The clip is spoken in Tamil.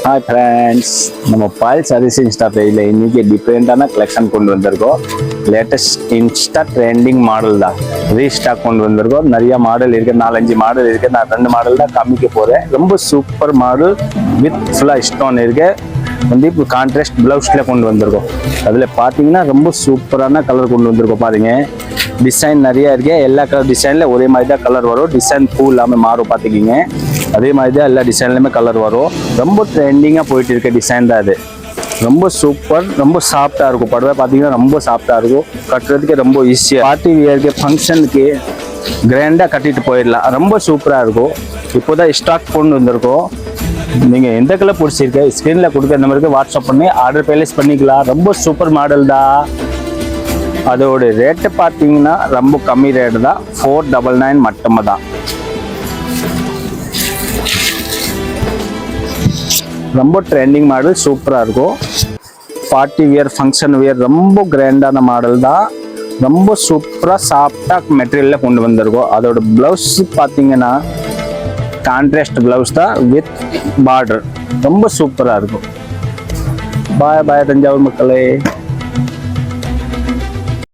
ஹாய் ஃப்ரெண்ட்ஸ், நம்ம பால் சாரீஸ் இன்ஸ்டா பேஜில் இன்றைக்கி டிஃப்ரெண்ட்டான கலெக்ஷன் கொண்டு வந்திருக்கோம். லேட்டஸ்ட் இன்ஸ்டா ட்ரெண்டிங் மாடல் தான் ரீஸ்டாக் கொண்டு வந்திருக்கோம். நிறைய மாடல் இருக்குது, 4-5 மாடல் இருக்குது. நான் 2 மாடல் தான் காமிக்க போகிறேன். ரொம்ப சூப்பர் மாடல் வித் ஃபுல்லாக ஸ்டோன் இருக்குது. வந்து இப்போ கான்ட்ராஸ்ட் ப்ளவுஸில் கொண்டு வந்திருக்கோம். அதில் பார்த்தீங்கன்னா ரொம்ப சூப்பரான கலர் கொண்டு வந்திருக்கோம். பாருங்க, டிசைன் நிறையா இருக்கு. எல்லா கலர் டிசைனில் ஒரே மாதிரி தான் கலர் வரும். டிசைன் பூ இல்லாமல் மாறும் பார்த்துக்கிங்க. அதே மாதிரி தான் எல்லா டிசைன்லையுமே கலர் வரும். ரொம்ப ட்ரெண்டிங்காக போயிட்டு இருக்க டிசைன் தான் அது. ரொம்ப சூப்பர், ரொம்ப சாஃப்டாக இருக்கும். படவை பார்த்தீங்கன்னா ரொம்ப சாஃப்டாக இருக்கும். கட்டுறதுக்கு ரொம்ப ஈஸியாக, பார்ட்டி வியருக்கு, ஃபங்க்ஷனுக்கு கிராண்டாக கட்டிட்டு போயிடலாம். ரொம்ப சூப்பராக இருக்கும். இப்போ தான் ஸ்டாக் கொண்டு வந்திருக்கோம். நீங்கள் எந்த கலர் பிடிச்சிருக்க ஸ்க்ரீனில் கொடுக்குற நம்பருக்கு வாட்ஸ்அப் பண்ணி ஆர்டர் பிளேஸ் பண்ணிக்கலாம். ரொம்ப சூப்பர் மாடல் தான். அதோட ரேட்டு பார்த்தீங்கன்னா ரொம்ப கம்மி ரேட்டு தான். 499 மட்டுமே தான். ரொம்ப ட்ரெண்டிங் மாடல், சூப்பராக இருக்கும். பார்ட்டி வியர், ஃபங்க்ஷன் வியர், ரொம்ப கிராண்டான மாடல் தான். ரொம்ப சூப்பராக சாஃப்டாக மெட்டீரியலில் கொண்டு வந்திருக்கோம். அதோட ப்ளவுஸ் பார்த்தீங்கன்னா கான்ட்ராஸ்ட் ப்ளவுஸ் தான் வித் பார்டர். ரொம்ப சூப்பராக இருக்கும். பாய் பாய் தஞ்சாவூர் மக்களே.